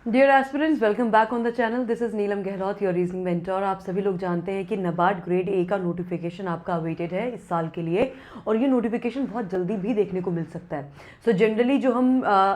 Dear aspirants, welcome back on the channel. This is Neelam Gehlot, your reasoning mentor. आप सभी लोग जानते हैं कि नबार्ड ग्रेड ए का नोटिफिकेशन आपका अवेटेड है इस साल के लिए, और ये नोटिफिकेशन बहुत जल्दी भी देखने को मिल सकता है। सो जनरली जो हम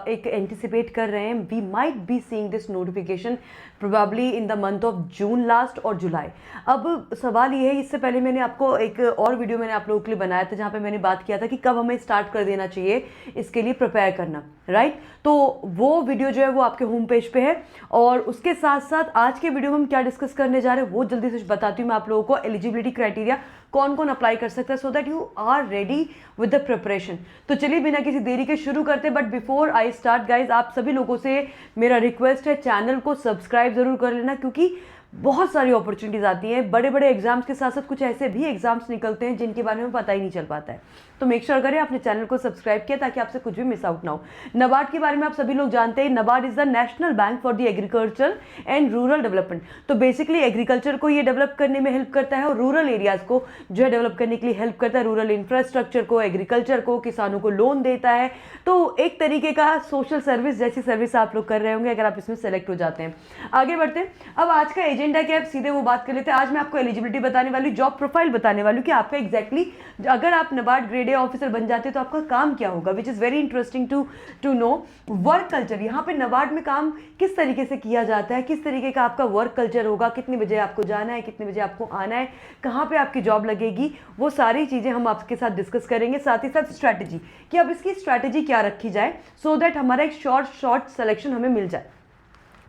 एक एंटिसिपेट कर रहे हैं, we might be seeing this notification probably in the month of June last और जुलाई। अब सवाल ये है, इससे पहले मैंने आपको एक और वीडियो मैंने आप लोगों के लिए बनाया था जहाँ पे मैंने बात किया था कि कब हमें स्टार्ट कर देना चाहिए इसके लिए प्रिपेयर करना, राइट? तो वो वीडियो जो है वो आपके होम पेज पे है, और उसके साथ साथ आज के वीडियो में हम क्या डिस्कस करने जा रहे हैं वो जल्दी से बताती हूँ मैं आप लोगों को। एलिजिबिलिटी क्राइटेरिया कौन कौन अप्लाई कर सकता है, so that you are ready with the preparation. तो चलिए बिना किसी देरी के शुरू करते हैं। But before I start guys, आप सभी लोगों से मेरा रिक्वेस्ट है, चैनल को सब्सक्राइब जरूर कर लेना, क्योंकि बहुत सारी अपॉर्चुनिटीज आती हैं। बड़े बड़े एग्जाम्स के साथ साथ कुछ ऐसे भी एग्जाम्स निकलते हैं जिनके बारे में पता ही नहीं चल पाता है। तो मेक श्योर करें आपने चैनल को सब्सक्राइब किया ताकि आपसे कुछ भी मिस आउट ना हो। नबार्ड के बारे में आप सभी लोग जानते हैं, NABARD is the national bank for the agriculture and rural development. तो बेसिकली एग्रीकल्चर को ये डेवलप करने में हेल्प करता है और रूरल एरियाज को जो है डेवलप करने के लिए हेल्प करता है। रूरल इंफ्रास्ट्रक्चर को, एग्रीकल्चर को, किसानों को लोन देता है। तो एक तरीके का सोशल सर्विस जैसी सर्विस आप लोग कर रहे होंगे अगर आप इसमें सेलेक्ट हो जाते हैं। आगे बढ़ते हैं। अब आज का एजेंडा क्या है, सीधे वो बात कर लेते हैं। आज मैं आपको एलिजिबिलिटी बताने वाली, जॉब प्रोफाइल बताने वाली हूँ कि आपका एग्जैक्टली अगर आप नबार्ड ग्रेड ए ऑफिसर बन जाते हैं तो आपका काम क्या होगा, which is very interesting to know. Work culture, यहाँ पे नबार्ड में काम किस तरीके से किया जाता है, किस तरीके का आपका वर्क कल्चर होगा, कितने बजे आपको जाना है, कितने बजे आपको आना है, कहाँ पे आपकी जॉब लगेगी, वो सारी चीजें हम आपके साथ डिस्कस करेंगे। साथ ही साथ स्ट्रैटेजी, कि अब इसकी स्ट्रैटेजी क्या रखी जाए सो दैट हमारा एक शॉर्ट सिलेक्शन हमें मिल जाए।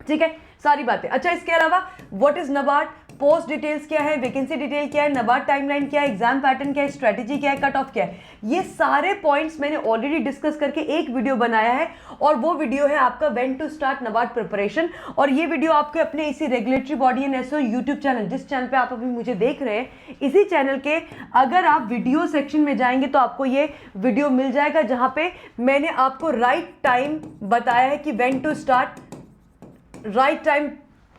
ठीक है, सारी बातें। अच्छा, इसके अलावा what is NABARD, post details क्या है, वैकेंसी डिटेल क्या है, नबार्ड टाइमलाइन क्या है, एग्जाम पैटर्न क्या है, स्ट्रेटेजी क्या है, कट ऑफ क्या है, ये सारे पॉइंट्स मैंने ऑलरेडी डिस्कस करके एक वीडियो बनाया है, और वो वीडियो है आपका when to start NABARD preparation. और ये वीडियो आपके अपने इसी regulatory body and SO YouTube channel, जिस चैनल पे आप अभी मुझे देख रहे हैं, इसी चैनल के अगर आप वीडियो सेक्शन में जाएंगे तो आपको ये वीडियो मिल जाएगा, जहां पे मैंने आपको राइट टाइम बताया है कि when to start, right time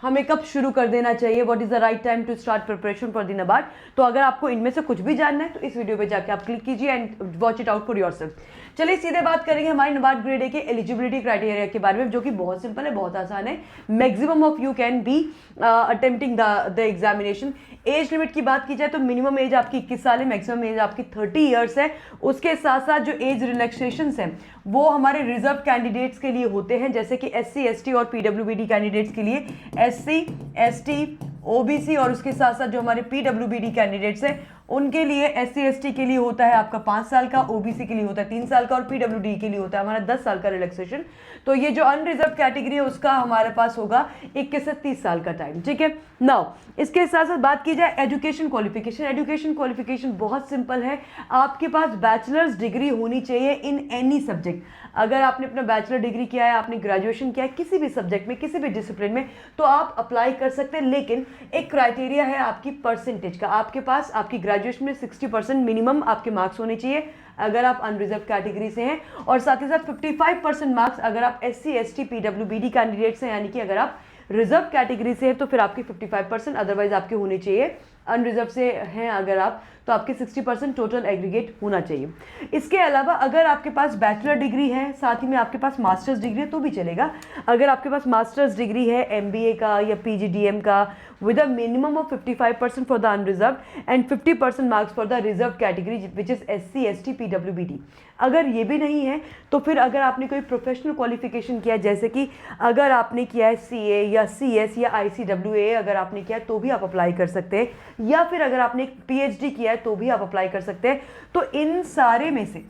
हमें कब शुरू कर देना चाहिए, what is the right time to start preparation for the NABARD. तो अगर आपको इनमें से कुछ भी जानना है तो इस वीडियो पे जाके आप क्लिक कीजिए and watch it out for yourself. चलिए सीधे बात करेंगे हमारे नबार्ड ग्रेड ए के एलिजिबिलिटी क्राइटेरिया के बारे में, जो कि बहुत सिंपल है, बहुत आसान है। Maximum of you can be attempting the examination. Age limit की बात की जाए तो मिनिमम एज आपकी 21 साल है, मैक्सिमम एज आपकी 30 ईयर्स है। उसके साथ साथ जो एज रिलैक्सेशन हैं वो हमारे रिजर्व कैंडिडेट्स के लिए होते हैं, जैसे कि SC ST और PWBD कैंडिडेट्स के लिए SC ST OBC, और उसके साथ साथ जो हमारे PWBD कैंडिडेट्स हैं उनके लिए SC ST के लिए होता है आपका 5 साल का, OBC के लिए होता है 3 साल का, और PWD के लिए होता है हमारा 10 साल का रिलैक्सेशन। तो ये जो अनरिजर्व कैटेगरी है उसका हमारे पास होगा 21 से 30 साल का टाइम। ठीक है, नाउ इसके साथ साथ बात की जाए एजुकेशन क्वालिफिकेशन। एजुकेशन क्वालिफिकेशन बहुत सिंपल है, आपके पास बैचलर्स डिग्री होनी चाहिए इन एनी सब्जेक्ट। अगर आपने अपना बैचलर डिग्री किया है, आपने ग्रेजुएशन किया है किसी भी सब्जेक्ट में, किसी भी डिसिप्लिन में, तो आप अप्लाई कर सकते हैं। लेकिन एक क्राइटेरिया है आपकी परसेंटेज का, आपके पास आपकी ग्रेजुएशन में 60% मिनिमम आपके मार्क्स होने चाहिए अगर आप अनरिजर्व कैटेगरी से हैं, और साथ ही साथ 55% मार्क्स अगर आप SC ST PWBD कैंडिडेट्स हैं, यानी कि अगर आप रिजर्व कैटेगरी से हैं तो फिर आपके 55%, अदरवाइज आपके होने चाहिए। अनरिजर्व से हैं अगर आप तो आपके 60% टोटल एग्रीगेट होना चाहिए। इसके अलावा अगर आपके पास बैचलर डिग्री है, साथ ही में आपके पास मास्टर्स डिग्री है तो भी चलेगा। अगर आपके पास मास्टर्स डिग्री है MBA का या PGDM का, with a minimum of 55% for the unreserved and 50% marks for the reserve category which is SC ST PWBD। अगर ये भी नहीं है तो फिर अगर आपने कोई प्रोफेशनल क्वालिफिकेशन किया है, जैसे कि अगर आपने किया है CA या CS या ICWA अगर आपने किया है तो भी आप अप्लाई कर सकते हैं, या फिर अगर आपने एक PhD किया है तो भी आप अप्लाई कर सकते हैं। तो इन सारे में से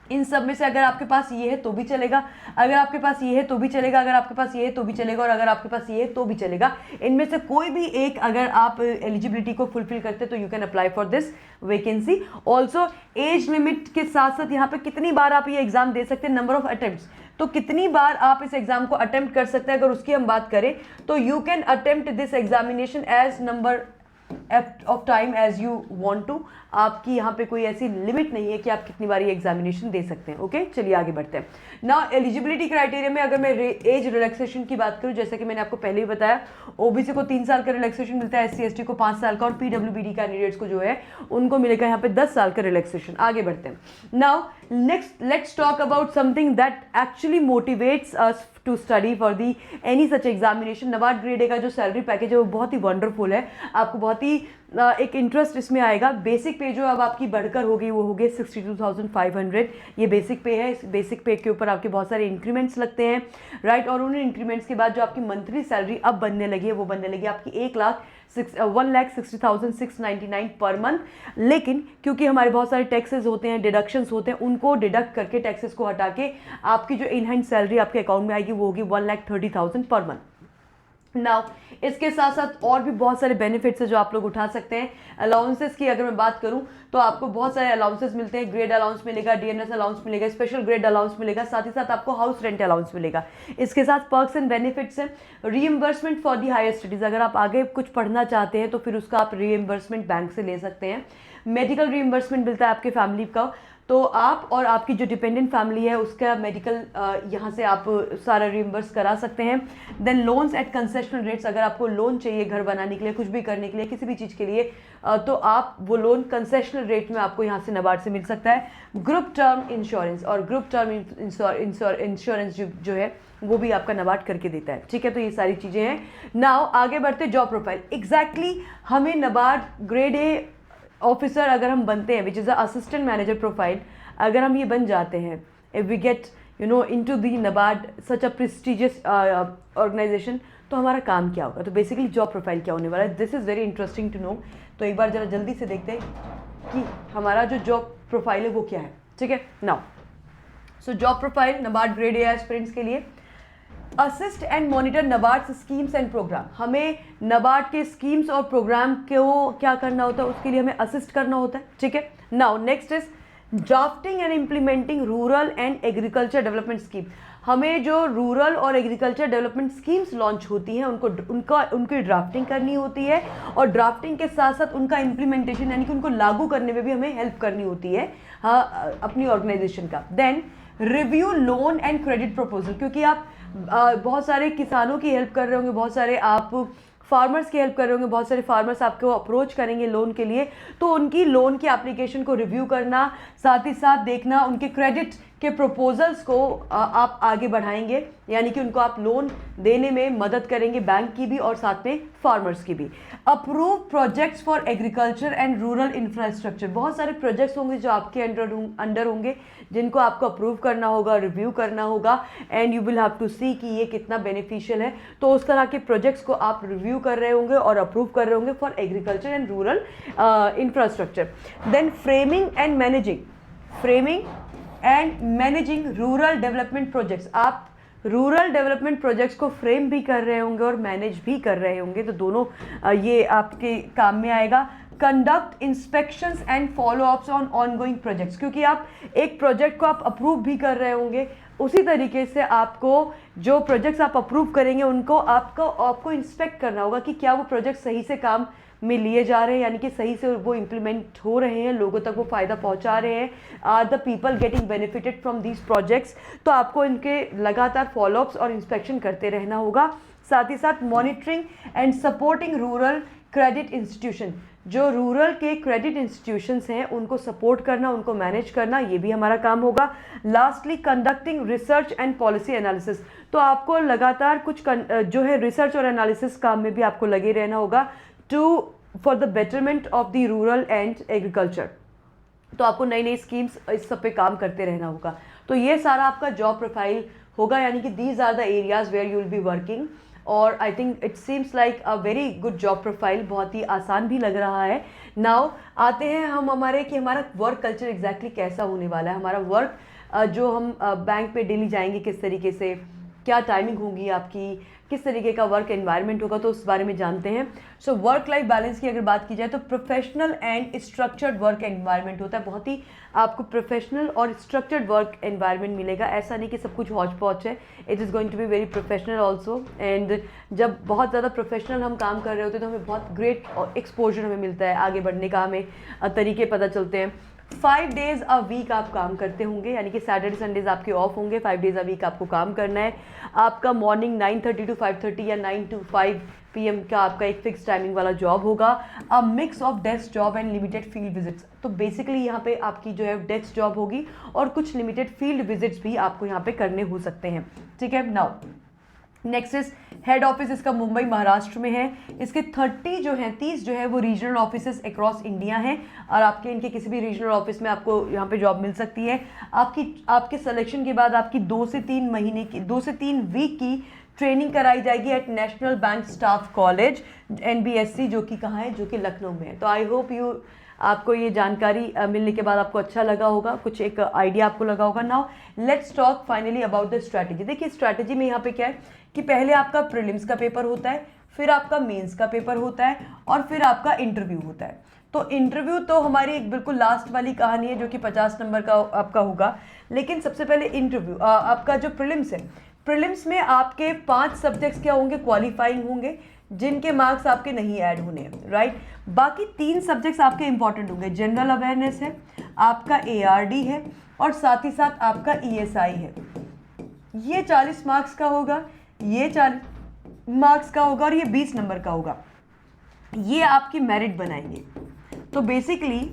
इन सब में से अगर आपके पास ये है तो भी चलेगा, अगर आपके पास ये है तो भी चलेगा, अगर आपके पास ये है तो भी चलेगा, और अगर आपके पास ये है तो भी चलेगा। इनमें से कोई भी एक अगर आप एलिजिबिलिटी को फुलफिल करते तो you can apply for this vacancy. Also age limit के साथ साथ यहाँ पे कितनी बार आप ये एग्जाम दे सकते हैं, नंबर ऑफ अटेम्प्ट्स, तो कितनी बार आप इस एग्जाम को अटेम्प्ट कर सकते हैं, अगर उसकी हम बात करें तो you can attempt this examination as number of time as you want to. आपकी यहाँ पे कोई ऐसी लिमिट नहीं है कि आप कितनी बार ये एग्जामिनेशन दे सकते हैं। ओके, चलिए आगे बढ़ते हैं। ना एलिजिबिलिटी क्राइटेरिया में अगर मैं एज रिलैक्सेशन की बात करूँ, जैसे कि मैंने आपको पहले ही बताया, OBC को 3 साल का रिलैक्सेशन मिलता है, SC ST को 5 साल का, और PWBD कैंडिडेट्स को जो है उनको मिलेगा यहाँ पे 10 साल का रिलैक्सेशन। आगे बढ़ते हैं। Now next let's talk about something that actually motivates us to study for the any such examination. NABARD grade A का जो सैलरी पैकेज है वो बहुत ही वंडरफुल है, आपको बहुत ही एक इंटरेस्ट इसमें आएगा। बेसिक पे जो अब आपकी बढ़कर होगी वो होगी 62,500, ये बेसिक पे है। इस बेसिक पे के ऊपर आपके बहुत सारे इंक्रीमेंट्स लगते हैं, राइट। और उन इंक्रीमेंट्स के बाद जो आपकी मंथली सैलरी अब बनने लगी है वो बनने लगी आपकी 1,60,699 पर मंथ। लेकिन क्योंकि हमारे बहुत सारे टैक्सेस होते हैं, डिडक्शंस होते हैं, उनको डिडक्ट करके टैक्सेस को हटा के आपकी जो इन हैंड सैलरी आपके अकाउंट में आएगी वो होगी 1,30,000 पर मंथ। नाउ इसके साथ साथ और भी बहुत सारे बेनिफिट्स है जो आप लोग उठा सकते हैं। अलाउंसेस की अगर मैं बात करूं तो आपको बहुत सारे अलाउंसेस मिलते हैं। ग्रेड अलाउंस मिलेगा, डीएनएस अलाउंस मिलेगा, स्पेशल ग्रेड अलाउंस मिलेगा, साथ ही साथ आपको हाउस रेंट अलाउंस मिलेगा। इसके साथ पर्क्स एंड बेनिफिट्स हैं। Reimbursement for the higher studies, अगर आप आगे कुछ पढ़ना चाहते हैं तो फिर उसका आप रीइंबर्समेंट बैंक से ले सकते हैं। मेडिकल रीइंबर्समेंट मिलता है आपके फैमिली का, तो आप और आपकी जो डिपेंडेंट फैमिली है उसका मेडिकल यहाँ से आप सारा रिइंबर्स करा सकते हैं। Then loans at concessional rates, अगर आपको लोन चाहिए घर बनाने के लिए, कुछ भी करने के लिए, किसी भी चीज़ के लिए, तो आप वो लोन कंसेशनल रेट में आपको यहाँ से नाबार्ड से मिल सकता है। ग्रुप टर्म इंश्योरेंस, और ग्रुप टर्म इंश्योरेंस जो है वो भी आपका नाबार्ड करके देता है, ठीक है। तो ये सारी चीज़ें हैं। नाउ आगे बढ़ते जॉब प्रोफाइल। एग्जैक्टली हमें नाबार्ड ग्रेड ए ऑफिसर अगर हम बनते हैं, which is a assistant manager profile, अगर हम ये बन जाते हैं, if we get into the NABARD such a prestigious organisation, तो हमारा काम क्या होगा, तो बेसिकली जॉब प्रोफाइल क्या होने वाला है, this is very interesting to know. तो एक बार जरा जल्दी से देखते हैं कि हमारा जो जॉब प्रोफाइल है वो क्या है, ठीक है। Now so job profile NABARD grade A aspirants के लिए, assist and monitor NABARD schemes and programme. हमें नाबार्ड के स्कीम्स और प्रोग्राम को क्या करना होता है, उसके लिए हमें असिस्ट करना होता है, ठीक है। Now next is drafting and implementing rural and agriculture development scheme. हमें जो रूरल और एग्रीकल्चर डेवलपमेंट स्कीम्स लॉन्च होती हैं उनकी ड्राफ्टिंग करनी होती है, और ड्राफ्टिंग के साथ साथ उनका इम्प्लीमेंटेशन यानी कि उनको लागू करने में भी हमें हेल्प करनी होती है, हाँ, अपनी ऑर्गेनाइजेशन का। Then review loan and credit proposal, क्योंकि आप बहुत सारे किसानों की हेल्प कर रहे होंगे, बहुत सारे आप फार्मर्स की हेल्प कर रहे होंगे, बहुत सारे फार्मर्स आपको अप्रोच करेंगे लोन के लिए, तो उनकी लोन की एप्लीकेशन को रिव्यू करना, साथ ही साथ देखना उनके क्रेडिट के प्रपोजल्स को आप आगे बढ़ाएंगे, यानी कि उनको आप लोन देने में मदद करेंगे, बैंक की भी और साथ में फार्मर्स की भी। Approve projects for agriculture and rural infrastructure, बहुत सारे प्रोजेक्ट्स होंगे जो आपके अंडर होंगे, जिनको आपको अप्रूव करना होगा, रिव्यू करना होगा, and you will have to see कि ये कितना बेनिफिशियल है। तो उस तरह के प्रोजेक्ट्स को आप रिव्यू कर रहे होंगे और अप्रूव कर रहे होंगे for agriculture and rural infrastructure. Then framing and managing rural development projects, आप रूरल डेवलपमेंट प्रोजेक्ट्स को फ्रेम भी कर रहे होंगे और मैनेज भी कर रहे होंगे, तो दोनों ये आपके काम में आएगा। Conduct inspections and follow-ups on ongoing projects, क्योंकि आप एक प्रोजेक्ट को आप अप्रूव भी कर रहे होंगे, उसी तरीके से आपको जो प्रोजेक्ट्स आप अप्रूव करेंगे उनको आपको इंस्पेक्ट करना होगा कि क्या वो प्रोजेक्ट सही से काम में लिए जा रहे हैं, यानी कि सही से वो इम्प्लीमेंट हो रहे हैं, लोगों तक वो फ़ायदा पहुंचा रहे हैं, are the people getting benefited from these projects. तो आपको इनके लगातार फॉलोअप्स और इंस्पेक्शन करते रहना होगा। साथ ही साथ monitoring and supporting rural credit institution, जो रूरल के क्रेडिट इंस्टीट्यूशंस हैं उनको सपोर्ट करना, उनको मैनेज करना, ये भी हमारा काम होगा। Lastly conducting research and policy analysis, तो आपको लगातार कुछ जो है रिसर्च और एनालिसिस काम में भी आपको लगे रहना होगा for the betterment of the rural and agriculture. तो आपको नई नई स्कीम्स इस सब पे काम करते रहना होगा। तो ये सारा आपका जॉब प्रोफाइल होगा, यानी कि these are the areas where you will be working, और I think it seems like a very good job profile, बहुत ही आसान भी लग रहा है। नाउ आते हैं हम हमारा वर्क कल्चर एग्जैक्टली कैसा होने वाला है। हमारा वर्क जो हम बैंक पे डेली जाएंगे किस तरीके से, क्या टाइमिंग होगी आपकी, किस तरीके का वर्क एनवायरनमेंट होगा, तो उस बारे में जानते हैं। सो वर्क लाइफ बैलेंस की अगर बात की जाए तो professional and structured work environment होता है, बहुत ही आपको प्रोफेशनल और स्ट्रक्चर्ड वर्क एनवायरनमेंट मिलेगा। ऐसा नहीं कि सब कुछ हौच पौच है, it is going to be very professional also. And जब बहुत ज़्यादा प्रोफेशनल हम काम कर रहे होते हैं तो हमें बहुत ग्रेट एक्सपोजर हमें मिलता है, आगे बढ़ने का हमें तरीके पता चलते हैं। 5 डेज अ वीक आप काम करते होंगे, यानी कि सैटरडे संडेज आपके ऑफ होंगे, 5 डेज अ वीक आपको काम करना है। आपका मॉर्निंग 9:30 to 5:30 या 9 to 5 PM का आपका एक फिक्स टाइमिंग वाला जॉब होगा। अ mix of desk job and limited field visits, तो बेसिकली यहाँ पे आपकी जो है डेस्क जॉब होगी और कुछ लिमिटेड फील्ड विजिट्स भी आपको यहाँ पे करने हो सकते हैं, ठीक है। Now next is head office इसका मुंबई महाराष्ट्र में है। इसके 30 जो है वो रीजनल ऑफिसेस अक्रॉस इंडिया हैं और आपके इनके किसी भी रीजनल ऑफिस में आपको यहाँ पे जॉब मिल सकती है। आपके सिलेक्शन के बाद आपकी 2 से 3 वीक की ट्रेनिंग कराई जाएगी at national bank staff college NBSC, जो कि कहाँ है, जो कि लखनऊ में है। तो आई होप आपको ये जानकारी मिलने के बाद आपको अच्छा लगा होगा, कुछ एक आइडिया आपको लगा होगा। Now let's talk finally about the strategy. देखिए स्ट्रैटेजी में यहाँ पे क्या है कि पहले आपका प्रीलिम्स का पेपर होता है, फिर आपका मेंस का पेपर होता है और फिर आपका इंटरव्यू होता है। तो इंटरव्यू तो हमारी एक बिल्कुल लास्ट वाली कहानी है जो कि 50 नंबर का आपका होगा, लेकिन सबसे पहले इंटरव्यू आपका जो प्रीलिम्स है, प्रीलिम्स में आपके 5 सब्जेक्ट्स क्या होंगे, क्वालिफाइंग होंगे, जिनके मार्क्स आपके नहीं ऐड होने हैं, राइट। बाकी 3 सब्जेक्ट्स आपके इंपॉर्टेंट होंगे, जनरल अवेयरनेस है, आपका ARD है और साथ ही साथ आपका ESI है। ये 40 मार्क्स का होगा, ये 40 मार्क्स का होगा और ये 20 नंबर का होगा। ये आपकी मेरिट बनाएंगे। तो बेसिकली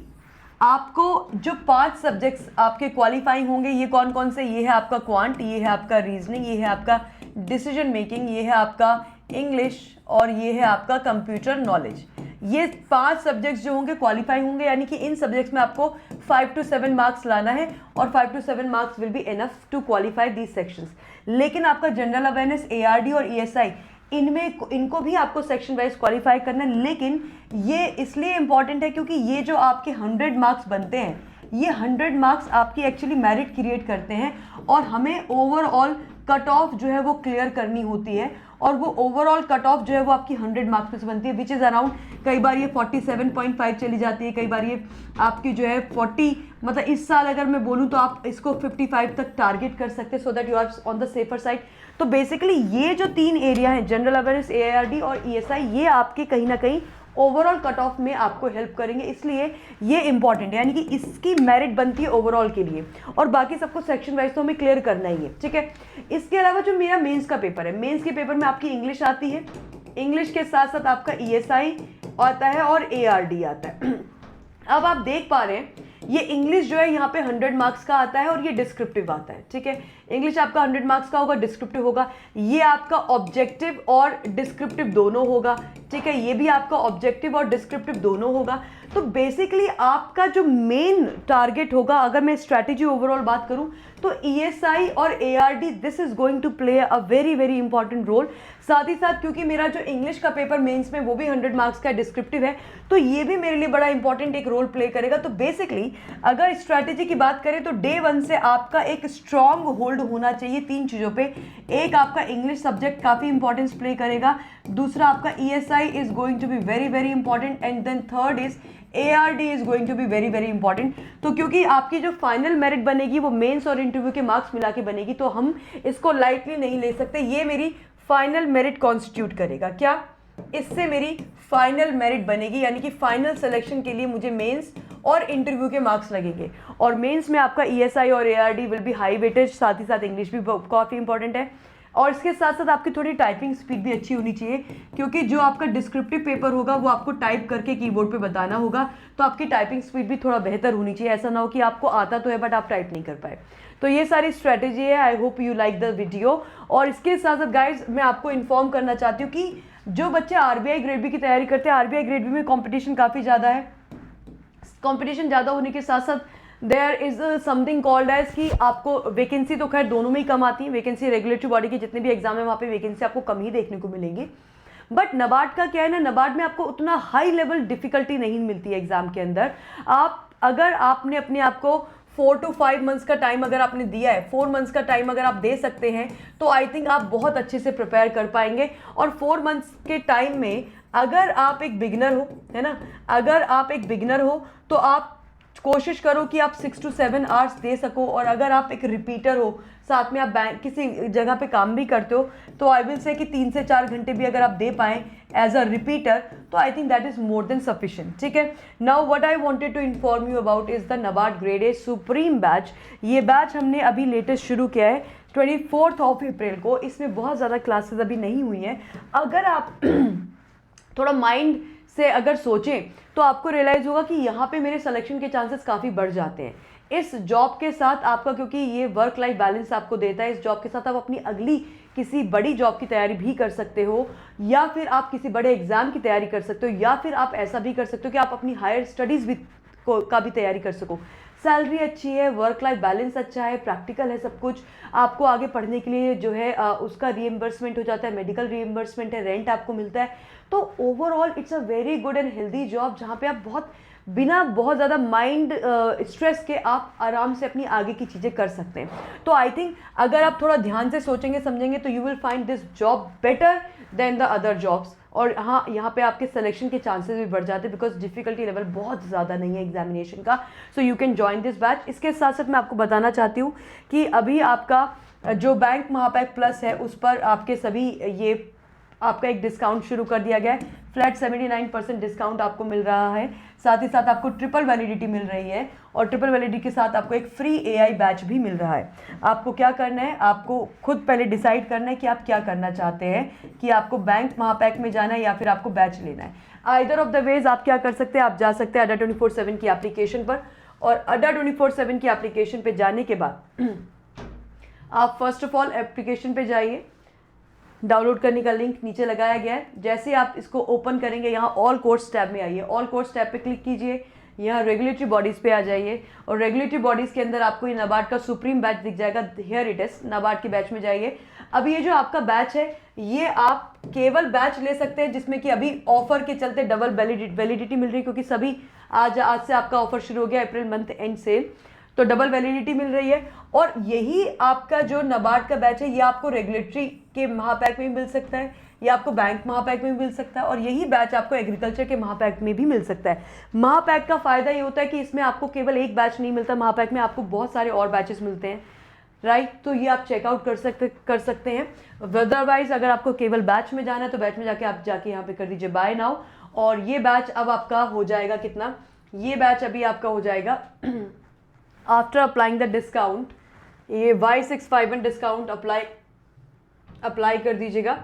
आपको जो 5 सब्जेक्ट्स आपके क्वालिफाइंग होंगे, ये कौन कौन से, ये है आपका क्वांट, ये है आपका रीजनिंग, ये है आपका डिसीजन मेकिंग, ये है आपका इंग्लिश और ये है आपका कंप्यूटर नॉलेज। ये 5 सब्जेक्ट्स जो होंगे क्वालिफाई होंगे, यानी कि इन सब्जेक्ट्स में आपको 5 to 7 मार्क्स लाना है और 5 to 7 marks will be enough to qualify these sections. लेकिन आपका जनरल अवेयरनेस, ARD और ESI, इनको भी आपको सेक्शन वाइज क्वालिफाई करना है। लेकिन ये इसलिए इंपॉर्टेंट है क्योंकि ये जो आपके 100 मार्क्स बनते हैं, ये 100 मार्क्स आपकी एक्चुअली मेरिट क्रिएट करते हैं और हमें ओवरऑल कट ऑफ जो है वो क्लियर करनी होती है और वो ओवरऑल कट ऑफ जो है वो आपकी 100 मार्क्स में से बनती है, विच इज़ अराउंड, कई बार ये 47.5 चली जाती है, कई बार ये आपकी जो है 40, मतलब इस साल अगर मैं बोलूँ तो आप इसको 55 तक टारगेट कर सकते हैं, so that you are on the safer side. तो बेसिकली ये जो 3 एरिया हैं, जनरल अवेयरनेस, ARD और ESI, ये आपके कहीं ना कहीं ओवरऑल कट ऑफ में आपको हेल्प करेंगे, इसलिए ये इंपॉर्टेंट है, यानी कि इसकी मेरिट बनती है ओवरऑल के लिए और बाकी सबको सेक्शन वाइज तो हमें क्लियर करना ही है, ठीक है। इसके अलावा जो मेरा मेंस का पेपर है, मेंस के पेपर में आपकी इंग्लिश आती है, इंग्लिश के साथ साथ आपका ESI आता है और ARD आता है। अब आप देख पा रहे हैं ये इंग्लिश जो है यहाँ पे 100 मार्क्स का आता है और ये डिस्क्रिप्टिव आता है, ठीक है। इंग्लिश आपका 100 मार्क्स का होगा, डिस्क्रिप्टिव होगा। ये आपका ऑब्जेक्टिव और डिस्क्रिप्टिव दोनों होगा, ठीक है। ये भी आपका ऑब्जेक्टिव और डिस्क्रिप्टिव दोनों होगा। तो बेसिकली आपका जो मेन टारगेट होगा, अगर मैं स्ट्रैटेजी ओवरऑल बात करूं तो ESI और ARD, this is going to play a very very important role. साथ ही साथ क्योंकि मेरा जो इंग्लिश का पेपर मेंस में वो भी 100 मार्क्स का डिस्क्रिप्टिव है, तो ये भी मेरे लिए बड़ा इंपॉर्टेंट एक रोल प्ले करेगा। तो बेसिकली अगर स्ट्रैटेजी की बात करें तो डे 1 से आपका एक स्ट्रॉन्ग होल्ड होना चाहिए 3 चीज़ों पे। एक, आपका इंग्लिश सब्जेक्ट काफ़ी इंपॉर्टेंस प्ले करेगा, दूसरा आपका ESI is going to be very very important and then third is ARD is going to be very very important. तो क्योंकि आपकी जो फाइनल मेरिट बनेगी वो मेंस और इंटरव्यू के मार्क्स मिला के बनेगी, तो हम इसको लाइटली नहीं ले सकते। ये मेरी फाइनल मेरिट कॉन्स्टिट्यूट करेगा, क्या इससे मेरी फाइनल मेरिट बनेगी, यानी कि फाइनल सिलेक्शन के लिए मुझे मेंस और इंटरव्यू के मार्क्स लगेंगे। और मेंस में आपका ESI और ARD will be high weightage, साथ ही साथ इंग्लिश भी काफ़ी इंपॉर्टेंट है। और इसके साथ साथ आपकी थोड़ी टाइपिंग स्पीड भी अच्छी होनी चाहिए, क्योंकि जो आपका डिस्क्रिप्टिव पेपर होगा वो आपको टाइप करके कीबोर्ड पे बताना होगा, तो आपकी टाइपिंग स्पीड भी थोड़ा बेहतर होनी चाहिए। ऐसा ना हो कि आपको आता तो है बट आप टाइप नहीं कर पाए। तो ये सारी स्ट्रैटेजी है। I hope you like the video. और इसके साथ साथ गाइज मैं आपको इन्फॉर्म करना चाहती हूँ कि जो बच्चे RBI ग्रेड बी की तैयारी करते हैं, RBI ग्रेड बी में कॉम्पिटिशन काफ़ी ज़्यादा है। कॉम्पिटिशन ज़्यादा होने के साथ साथ there is something called age कि आपको वैकेंसी तो खैर दोनों में ही कम आती है। वैकेंसी रेगुलेटरी बॉडी के जितने भी एग्जाम है वहाँ पे वैकेंसी आपको कम ही देखने को मिलेंगी। बट नबार्ड का क्या है ना, नबार्ड में आपको उतना हाई लेवल डिफिकल्टी नहीं मिलती है एग्जाम के अंदर। अगर आपने अपने आप को 4 to 5 मंथ्स का टाइम अगर आपने दिया है, 4 मंथ्स का टाइम अगर आप दे सकते हैं, तो आई थिंक आप बहुत अच्छे से प्रिपेयर कर पाएंगे। और 4 मंथ्स के टाइम में अगर आप एक बिगिनर हो, है ना, अगर आप एक बिगिनर हो तो आप कोशिश करो कि आप 6 to 7 आवर्स दे सको। और अगर आप एक रिपीटर हो, साथ में आप बैंक किसी जगह पे काम भी करते हो, तो आई विल से कि 3 से 4 घंटे भी अगर आप दे पाएँ एज अ रिपीटर, तो I think that is more than sufficient, ठीक है। Now what I wanted to inform you about is the NABARD grade A supreme batch. ये बैच हमने अभी लेटेस्ट शुरू किया है 24 अप्रैल को। इसमें बहुत ज़्यादा क्लासेस अभी नहीं हुई हैं। अगर आप थोड़ा माइंड से अगर सोचें तो आपको रियलाइज़ होगा कि यहाँ पे मेरे सिलेक्शन के चांसेस काफ़ी बढ़ जाते हैं। इस जॉब के साथ आपका, क्योंकि ये वर्क लाइफ बैलेंस आपको देता है, इस जॉब के साथ आप अपनी अगली किसी बड़ी जॉब की तैयारी भी कर सकते हो, या फिर आप किसी बड़े एग्जाम की तैयारी कर सकते हो, या फिर आप ऐसा भी कर सकते हो कि आप अपनी हायर स्टडीज़ भी का भी तैयारी कर सको। सैलरी अच्छी है, वर्क लाइफ बैलेंस अच्छा है, प्रैक्टिकल है सब कुछ। आपको आगे पढ़ने के लिए जो है उसका रीइंबर्समेंट हो जाता है, मेडिकल रीइंबर्समेंट है, रेंट आपको मिलता है। तो overall it's a very good and healthy job, जहाँ पे आप बहुत बिना बहुत ज़्यादा माइंड स्ट्रेस के आप आराम से अपनी आगे की चीज़ें कर सकते हैं। तो आई थिंक अगर आप थोड़ा ध्यान से सोचेंगे समझेंगे तो you will find this job better than the other jobs. और हाँ, यहाँ पे आपके सिलेक्शन के चांसेस भी बढ़ जाते हैं, बिकॉज डिफिकल्टी लेवल बहुत ज़्यादा नहीं है एग्जामिनेशन का। So you can join this batch. इसके साथ साथ मैं आपको बताना चाहती हूँ कि अभी आपका जो बैंक महापैक प्लस है उस पर आपके सभी ये आपका एक डिस्काउंट शुरू कर दिया गया है। फ्लैट 79% डिस्काउंट आपको मिल रहा है। साथ ही साथ आपको ट्रिपल वैलिडिटी मिल रही है, और ट्रिपल वैलिडिटी के साथ आपको एक फ्री AI बैच भी मिल रहा है। आपको क्या करना है, आपको खुद पहले डिसाइड करना है कि आप क्या करना चाहते हैं, कि आपको बैंक महापैक में जाना है या फिर आपको बैच लेना है। आइदर ऑफ द वेज आप क्या कर सकते हैं, आप जा सकते हैं अड्डा 24/7 की एप्लीकेशन पर, और अड्डा 24/7 की एप्लीकेशन पर जाने के बाद आप फर्स्ट ऑफ ऑल एप्लीकेशन पे जाइए। डाउनलोड करने का लिंक नीचे लगाया गया है। जैसे आप इसको ओपन करेंगे, यहाँ ऑल कोर्स टैब में आइए, ऑल कोर्स टैब पे क्लिक कीजिए, यहाँ रेगुलेटरी बॉडीज़ पे आ जाइए, और रेगुलेटरी बॉडीज़ के अंदर आपको ये नाबार्ड का सुप्रीम बैच दिख जाएगा। हियर इट इज, नाबार्ड के बैच में जाइए। अब ये जो आपका बैच है, ये आप केवल बैच ले सकते हैं जिसमें कि अभी ऑफर के चलते डबल वैलिडिटी मिल रही है, क्योंकि सभी आज से आपका ऑफर शुरू हो गया, अप्रैल मंथ एंड सेल, तो डबल वैलिडिटी मिल रही है। और यही आपका जो नाबार्ड का बैच है, ये आपको रेगुलेटरी के महापैक में भी मिल सकता है, या आपको बैंक महापैक में भी मिल सकता है, और यही बैच आपको एग्रीकल्चर के महापैक में भी मिल सकता है। महापैक का फायदा ये होता है कि इसमें आपको केवल एक बैच नहीं मिलता, महापैक में आपको बहुत सारे और बैचेस मिलते हैं, राइट। तो ये आप चेकआउट कर सकते हैं। अदरवाइज अगर आपको केवल बैच में जाना है तो बैच में जाके आप यहाँ पे कर दीजिए बाय नाउ। और ये बैच अब आपका हो जाएगा कितना, ये बैच अभी आपका हो जाएगा आफ्टर अप्लाइंग द डिस्काउंट, ये Y651 डिस्काउंट अप्लाई कर दीजिएगा,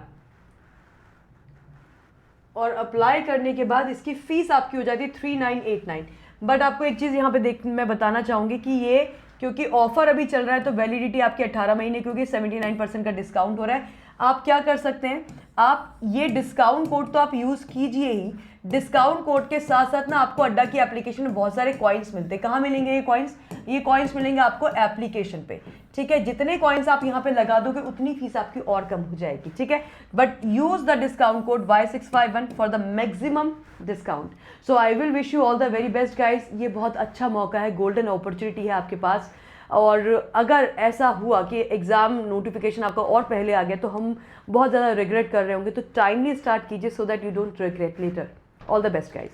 और अप्लाई करने के बाद इसकी फीस आपकी हो जाती है 3989। बट आपको एक चीज़ यहाँ पे मैं बताना चाहूँगी कि ये क्योंकि ऑफर अभी चल रहा है तो वैलिडिटी आपकी 18 महीने, क्योंकि 79% का डिस्काउंट हो रहा है। आप क्या कर सकते हैं, आप ये डिस्काउंट कोड तो आप यूज़ कीजिए ही, डिस्काउंट कोड के साथ साथ ना आपको अड्डा की एप्लीकेशन में बहुत सारे कॉइन्स मिलते हैं। कहाँ मिलेंगे ये कॉइन्स? ये कॉइन्स मिलेंगे आपको एप्लीकेशन पे, ठीक है। जितने कॉइन्स आप यहाँ पे लगा दोगे उतनी फीस आपकी और कम हो जाएगी, ठीक है। But use the discount code Y651 for the maximum discount. So I will wish you all the very best guys. ये बहुत अच्छा मौका है, गोल्डन अपॉर्चुनिटी है आपके पास। और अगर ऐसा हुआ कि एग्ज़ाम नोटिफिकेशन आपका और पहले आ गया तो हम बहुत ज़्यादा रिग्रेट कर रहे होंगे, तो टाइमली स्टार्ट कीजिए so that you don't regret later. All the best guys.